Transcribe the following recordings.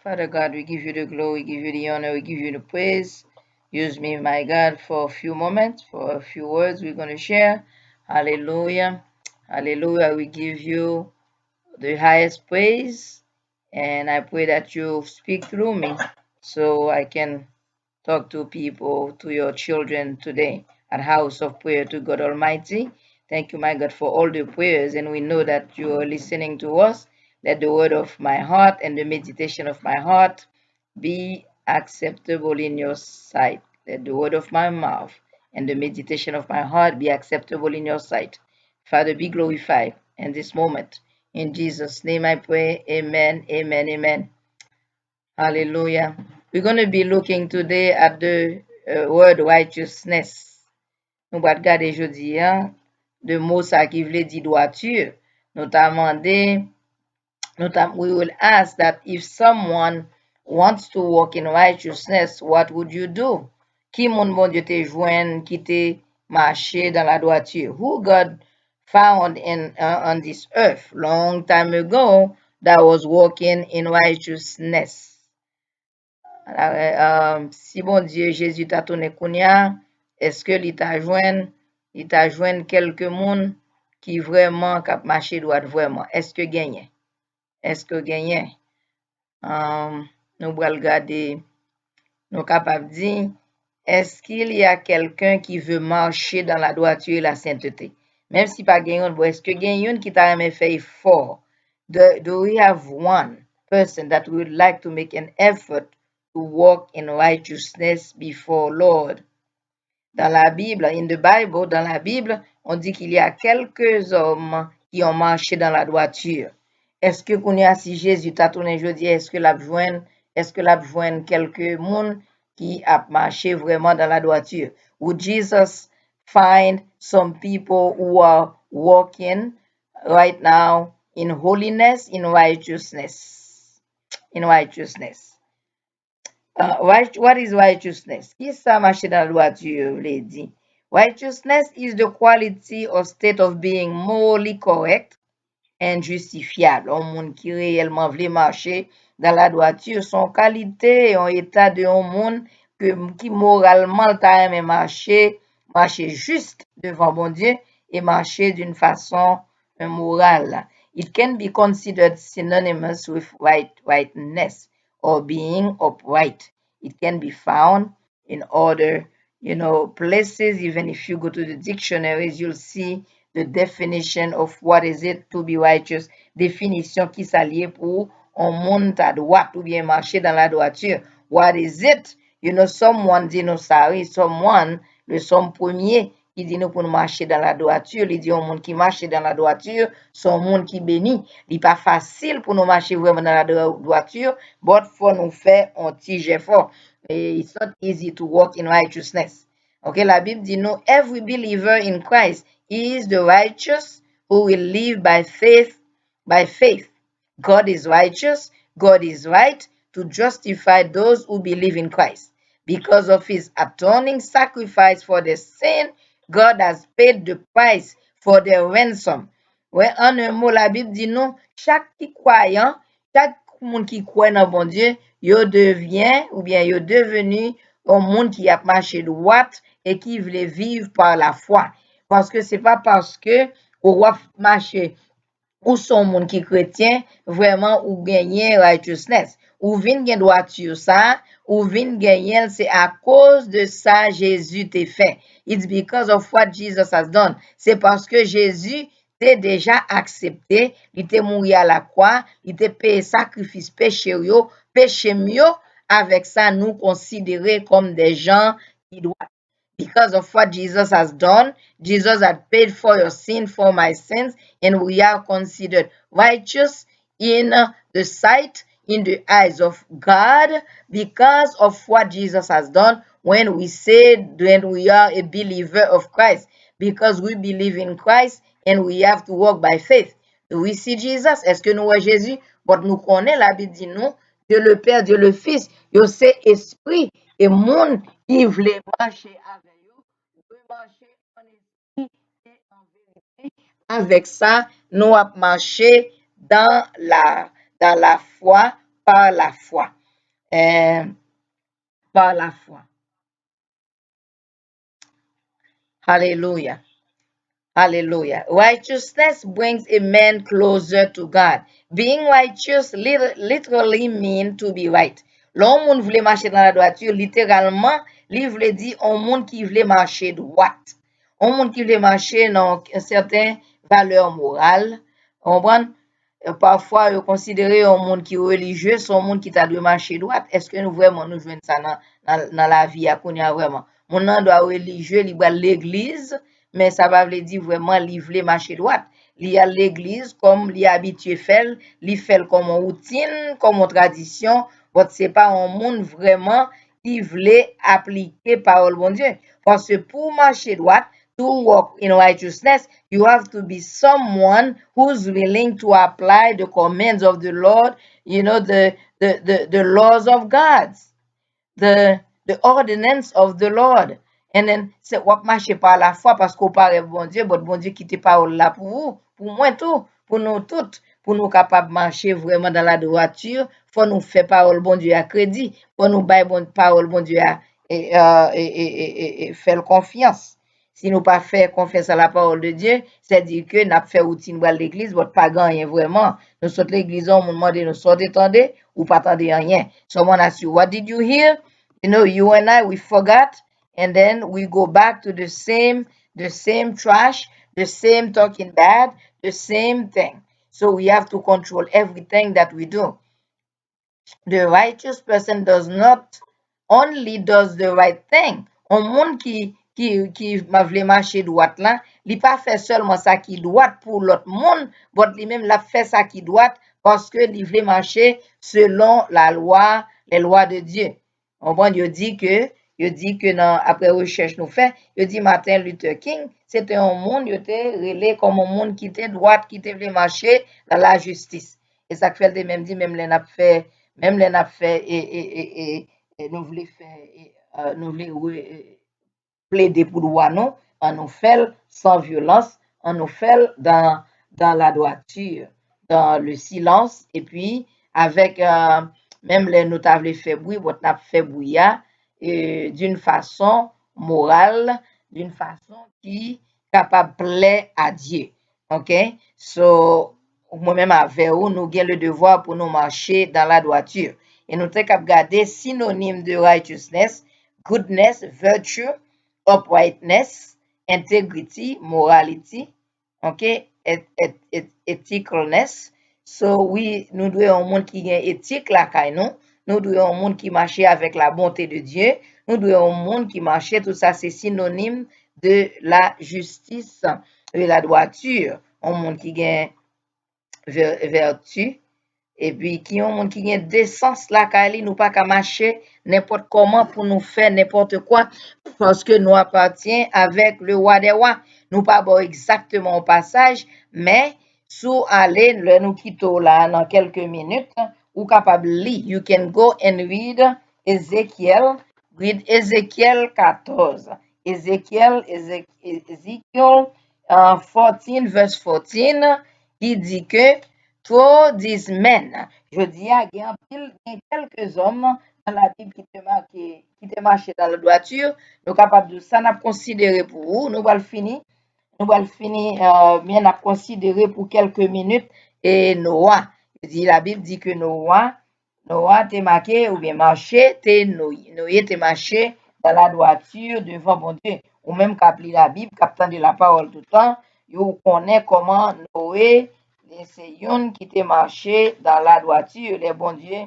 Father God, we give you the glory, we give you the honor, we give you the praise. Use me, my God, for a few moments, for a few words we're going to share. Hallelujah. Hallelujah. We give you the highest praise. And I pray that you speak through me so I can talk to people, to your children today at House of Prayer to God Almighty. Thank you, my God, for all the prayers. And we know that you are listening to us. Let the word of my heart and the meditation of my heart be acceptable in your sight. Let the word of my mouth and the meditation of my heart be acceptable in your sight. Father, be glorified in this moment. In Jesus' name I pray. Amen, amen, amen. Hallelujah. We're going to be looking today at the word righteousness. Nous allons regarder aujourd'hui de mots ça qui veut dire droiture. Notamment, we will ask that if someone wants to walk in righteousness, what would you do? Qui moun bon Dieu te joigne, qui te marché dans la droiture? Who God found on this earth long time ago that was walking in righteousness? Si bon Dieu Jésus t'a tourné kounya, est-ce que il t'a joint quelques moun qui vraiment k'ap marché droit vraiment? Est-ce que gagné? Est-ce que gagné? Nous allons regarder, nous capables de dire, est-ce qu'il y a quelqu'un qui veut marcher dans la droiture et la sainteté? Même si pas gagné, est-ce que gagné qui t'a même fait effort? Do we have one person that would like to make an effort to walk in righteousness before Lord? Dans la Bible, dans la Bible, on dit qu'il y a quelques hommes qui ont marché dans la droiture. Est-ce que qu'on a si Jésus t'a tourné aujourd'hui, est-ce que l'a joint quelques monde qui a marché vraiment dans la droiture? Would Jesus find some people who are walking right now in holiness, in righteousness? In righteousness. What is righteousness? Qui ça marcher dans la droiture, lady? Righteousness is the quality or state of being morally correct and justifiable. Un monde qui réellement veut marcher dans la droiture, son qualité en état de un monde qui moralement t'a aimé marcher juste devant bon Dieu et marcher d'une façon morale. It can be considered synonymous with rightness or being upright. It can be found in other, places. Even if you go to the dictionaries, you'll see the definition of what is it to be righteous. Définition qui s'allie pour on monte à droite ou bien marcher dans la droiture. What is it? Someone dit nous ça, someone, le somme premier, qui dit nous pour nous marcher dans la droiture, il dit au monde qui marche dans la droiture, son monde qui bénit. Il n'est pas facile pour nous marcher vraiment dans la droiture, but faut nous faire un petit effort. It's not easy to walk in righteousness. Okay, la Bible dit nous, every believer in Christ is the righteous who will live by faith. By faith. God is righteous, God is right to justify those who believe in Christ. Because of his atoning sacrifice for the sin, God has paid the price for their ransom. Ouais, en un mot, la Bible dit non, chaque croyant, chaque monde qui croit dans bon Dieu, yo devient ou bien yo devenu un monde qui a marché droit et qui voulait vivre par la foi. Parce que c'est pas parce que on va marcher ou son monde qui chrétien vraiment ou gagner righteousness ou vinn gen droiture ça ou vinn gagner c'est à cause de ça Jésus t'a fait. It's because of what Jesus has done. C'est parce que Jésus t'a déjà accepté, il t'a mouru à la croix, il t'a payé sacrifice péché mieux, avec ça nous considérer comme des gens qui doivent. Because of what Jesus has done, Jesus had paid for your sin, for my sins, and we are considered righteous in the sight, in the eyes of God, because of what Jesus has done when we are a believer of Christ, because we believe in Christ and we have to walk by faith. Do we see Jesus? Est-ce que nous voyons Jésus? But nous connaissons, la Bible dit non, Dieu le Père, Dieu le Fils, yo c'est esprit et monde qui voulait marcher avec eux, veut marcher en esprit et en vérité. Avec ça, nous avons marché dans la foi, par la foi. par la foi. Hallelujah. Hallelujah. Righteousness brings a man closer to God. Being righteous literally means to be right. L'on moun vle marcher dans la droiture, littéralement, li vle di on moun qui vle marcher droit. On moun qui vle marcher dans une certaine valeur morale. On parfois, yo considérer un monde qui est religieux, son monde qui t'a dû marcher droit. Est-ce que nous vraiment nous jouons ça dans la vie à Kounia vraiment? Mon nom doit religieux, il va l'église, mais ça va veut dire vraiment il veut marcher droit. Il y a l'église comme il est habitué faire, il fait comme une routine, comme une tradition, mais c'est pas un monde vraiment qui veut appliquer parole bon Dieu. Parce que pour marcher droit, to walk in righteousness, you have to be someone who's willing to apply the commands of the Lord, the laws of God, the ordinance of the Lord. And then, c'est wap marcher par la foi parce qu'on parle bon Dieu, bon Dieu qui te parole là pour vous, pour moi tout, pour nous toutes, pour nous capables de marcher vraiment dans la droiture, faut nous faire parole bon Dieu à crédit, faut nous bailler parole bon Dieu à et faire confiance. Si nous pas faire confiance à la parole de Dieu, c'est dire que n'a fait routine dans l'église, votre pas gagner vraiment. Nous sommes l'église, on nous demande nous sortir attendez ou pas attendre rien. Someone asks you, what did you hear? You and I, we forgot, and then we go back to the same trash, the same talking bad, the same thing. So we have to control everything that we do. The righteous person does not only does the right thing. Un monde qui m'a vle marcher droit là, li pas fait seulement ça qui doit pour l'autre monde, mais lui même l'a fait ça qui doit parce que li vle marcher selon la loi, les lois de Dieu. On bon Dieu dit que dans après recherche nous fait, il dit Martin Luther King, c'était un monde il était relé comme un monde qui était droit, qui était vle marcher dans la justice. Et ça fait de même dit même les n'a fait et nous voulons faire nous voulons plaider pour droit non, on nous fait sans violence, on nous fait dans la droiture, dans le silence et puis avec même les notables fait bruit, votre n'a fait bouillir d'une façon morale, d'une façon qui capable plaire à Dieu. OK? So moi-même avec vous, nous avons le devoir pour nous marcher dans la droiture. Et nous avons regarder synonyme de righteousness, goodness, virtue, uprightness, integrity, morality, okay, ethicalness. So oui, nous devons un monde qui a éthique la caille nous devons un monde qui marche avec la bonté de Dieu, nous devons un monde qui marche, tout ça c'est synonyme de la justice, de la droiture, un monde qui a vertu, et puis qui ont monde qui a décence la caille nous pas qu'à marcher n'importe comment pour nous faire n'importe quoi parce que nous appartient avec le roi des rois nous pas bon exactement au passage mais sous aller nous quittons là dans quelques minutes ou capable lire you can go and read Ezekiel 14 Ezekiel 14 verse 14 qui dit que for these men, je dis il y a quelques hommes dans la Bible qui te marché dans la droiture, nous capables de ça, nous considérer pour vous, nous allons finir, bien à considérer pour quelques minutes et Noah. La Bible dit que Noah t'est marqué ou bien marché, Noé t'est marché dans la droiture devant bon Dieu. Ou même qu'à la Bible, qu'à de la parole tout le temps, vous connaissez comment Noé c'est yon qui te marché dans la droiture, les bon Dieu,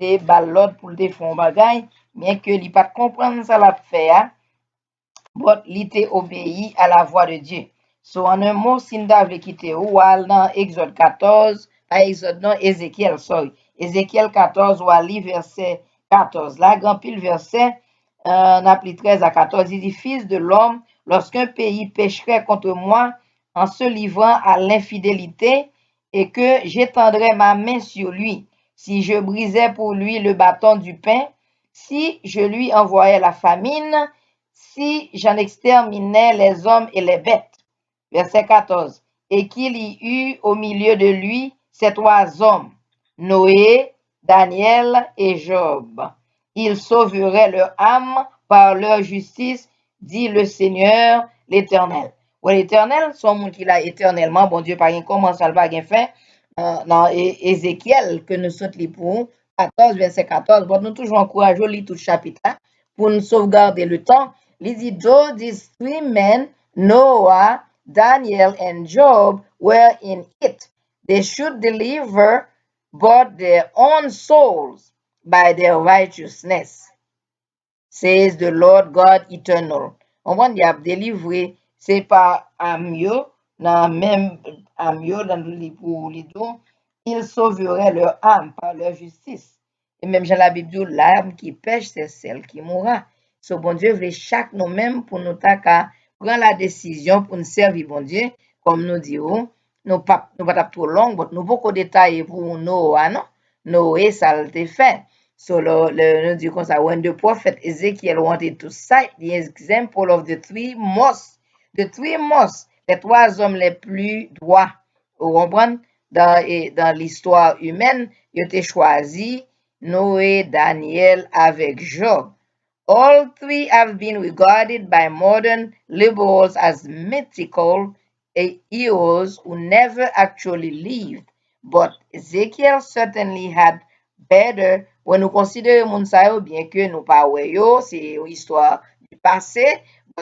te balade pour te faire bagay, bien que li pas comprendre ça la faire, but li te obéi à la voix de Dieu. So, en un mot, si nous devons quitter ou dans Exode 14, pas Exode, non, Ézéchiel, sorry. Ézéchiel 14, ou à verset 14. Là, grand pile verset, appli 13 à 14, il dit, Fils de l'homme, lorsqu'un pays pécherait contre moi, en se livrant à l'infidélité, et que j'étendrais ma main sur lui, si je brisais pour lui le bâton du pain, si je lui envoyais la famine, si j'en exterminais les hommes et les bêtes. Verset 14. Et qu'il y eut au milieu de lui ces trois hommes, Noé, Daniel et Job. Ils sauveraient leur âme par leur justice, dit le Seigneur l'Éternel. Ouais, l'Éternel, son monde qui l'a éternellement, bon Dieu, par un commencement, par un fin, dans Ézéchiel, que nous sommes pour 14, verset 14, bon, nous toujours encourageons lire tout le chapitre là, pour nous sauvegarder le temps. Il dit, though these three men, Noah, Daniel, and Job, were in it, they should deliver but their own souls by their righteousness, says the Lord God eternal. On va dire délivrer, c'est pas à mieux, dans même à mieux dans le pour les deux, ils sauveraient leur âme par leur justice. Et même dans la Bible, l'âme qui pêche, c'est celle qui mourra. So, bon Dieu veut chaque nous-mêmes pour nous prendre la décision pour nous servir, bon Dieu, comme nous disons, nous pas trop long, mais nous beaucoup de détails pour nous, non? Noé, ça le fait. So, nous disons comme ça, when the prophet Ezekiel wanted to cite the example of the three most, les trois hommes les plus droits, vous comprenez, dans l'histoire humaine, il a choisi Noé, Daniel avec Job. All three have been regarded by modern liberals as mythical heroes who never actually lived. But Ezekiel certainly had better, when nous considérons Mounsayo, bien que nous pas yo, c'est une histoire du passé,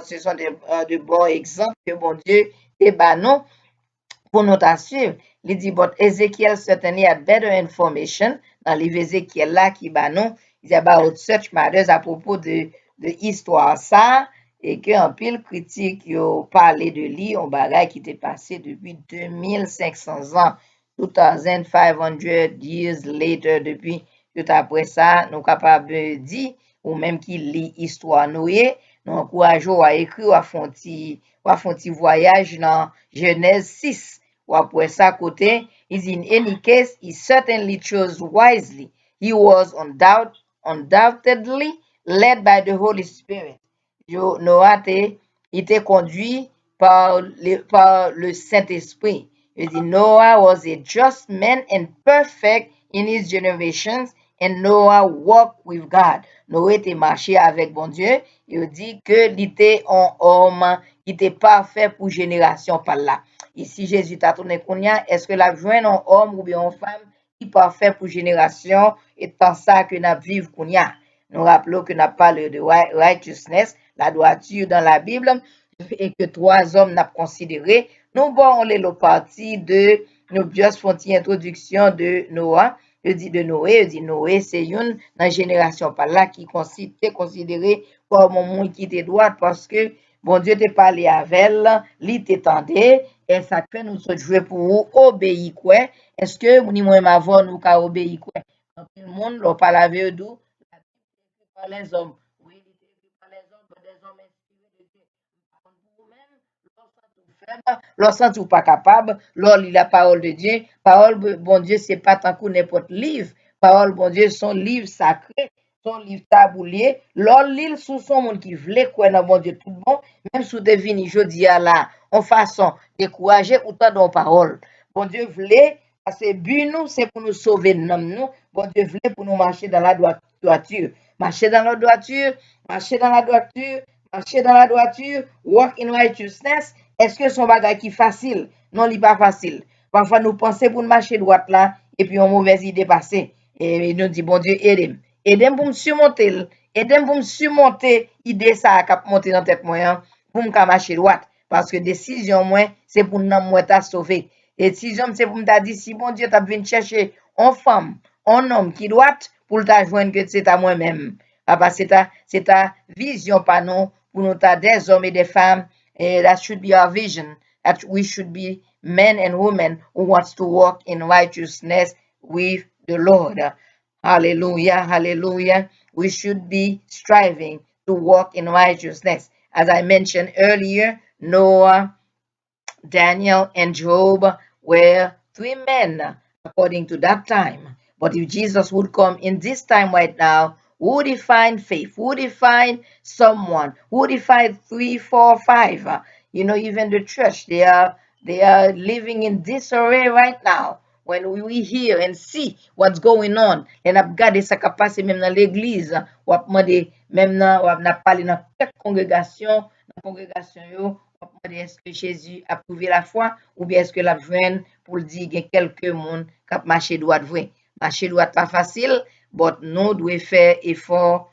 ce sont de bons exemples que bon Dieu est non pour nous assurer. Il dit, but Ezekiel certainly had better information dans le livre Ezekiel là qui non, il dit about such matters à propos de histoire ça et que en pile critique yo parlé de lui on bagage qui était passé depuis 2500 ans 2500 years later depuis tout après ça nous capable de dire ou même qui lit histoire Noé nous encourageons à écrire à font petit voyage dans Genèse 6 ou après ça côté is in any case he certainly chose wisely. He was undoubtedly led by the Holy Spirit. Noah était conduit par le Saint-Esprit. Il dit Noah was a just man and perfect in his generations, and Noah walked with God. Noé était marché avec bon Dieu. Il dit que il était un homme qui était parfait pour génération par là. Ici, Jésus t'a tourné kounya, est-ce que la joint un homme ou bien une femme qui parfait pour génération étant ça que nous vivons kounya? Nous rappelons que nous parlé de righteousness, la droiture dans la Bible, et que trois hommes n'a considéré. Nous bon les partie de nous juste font une introduction de Noah. Je dis de Noé, je dis Noé, c'est une génération par là qui est considéré comme un monde qui était droit parce que bon Dieu t'a parlé avec elle, il t'étendait, et ça fait nous jouer pour obéir quoi. Est-ce que nous moi avant nous ka obéir quoi? Tout le monde leur parle avec nous, par les hommes. Oui, il était écrit par les hommes, des hommes inspirés de Dieu. Pour vous-même, lorsque faible, lorsque tu pas capable, lors lit la parole de Dieu, parole bon Dieu, c'est pas tant que n'importe livre. Parole bon Dieu, son livre sacré, son livre taboulier. Lors l'île sous son monde qui voulait quoi dans bon Dieu tout bon, même sous devini jodi à là, en façon décourager autant dans parole. Bon Dieu voulait parce que but nous c'est pour nous sauver nous. Bon Dieu voulait pour nous marcher dans la droiture. Marcher dans la droiture, marcher dans la droiture, marcher dans la droiture, walk in righteousness. Est-ce que son bagage qui facile? Non, il pas facile. Parfois, nous pensons pour nous marcher droite là, et puis on mauvaise idée passée. Et nous dit, bon Dieu, aidez-moi. Aidez-moi pour me surmonter. Aidez-moi pour me surmonter l'idée ça a monter dans tête moyen pour me marcher droite. Parce que décision, moi, c'est pour nous moi t'a sauver. Et décision, c'est pour me dire, si bon Dieu t'a venu chercher une femme, un homme qui doit pour t'a joindre que c'est à moi-même. Papa, c'est ta vision, pas non, pour nous t'a des hommes et des femmes. And that should be our vision. That we should be men and women who wants to walk in righteousness with the Lord. Hallelujah, hallelujah. We should be striving to walk in righteousness. As I mentioned earlier, Noah, Daniel, and Job were three men according to that time. But if Jesus would come in this time right now, would he find faith? Would he find someone? Would he find 3, 4, 5? Even the church, they are living in disarray right now. when we hear and see what's going on, et n'a regardé ça qui passe même dans l'église, ou a demandé même dans, ou a parlé dans quelques congrégations, yo, ou a demandé est-ce que Jésus a prouvé la foi, ou bien est-ce que la veine pour dire qu'il y a quelques monde qui a marché droit vrai. Marcher droit pas facile, mais nous devons faire effort,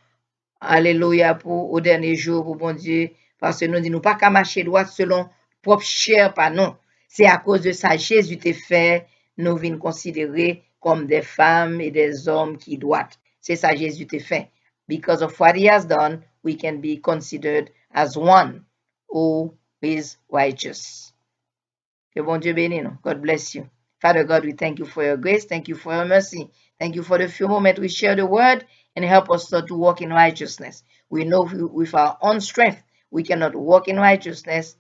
alléluia, pour au dernier jour, pour bon Dieu, parce que nous disons pas qu'à marcher droit selon propre chair, pas non. C'est à cause de ça, Jésus t'a fait, nous venons considérer comme des femmes et des hommes qui doivent. C'est ça, Jésus t'a fait. Because of what he has done, we can be considered as one who is righteous. Que bon Dieu bénisse nous. God bless you. Father God, we thank you for your grace. Thank you for your mercy. Thank you for the few moments we share the word and help us to walk in righteousness. We know with our own strength, we cannot walk in righteousness,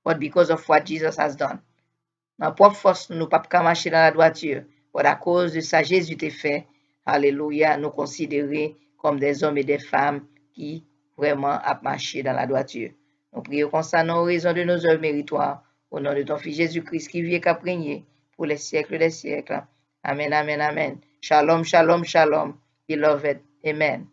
but because of what Jesus has done. Dans propre force, nous ne pouvons pas marcher dans la droiture. Mais à cause de ça, Jésus t'a fait, alléluia, nous considérer comme des hommes et des femmes qui vraiment a marché dans la droiture. Nous prions concernant raison de nos œuvres méritoires. Au nom de ton Fils Jésus-Christ qui vit et qui a régné pour les siècles des siècles. Amen, amen, amen. Shalom, shalom, shalom. Beloved. Amen.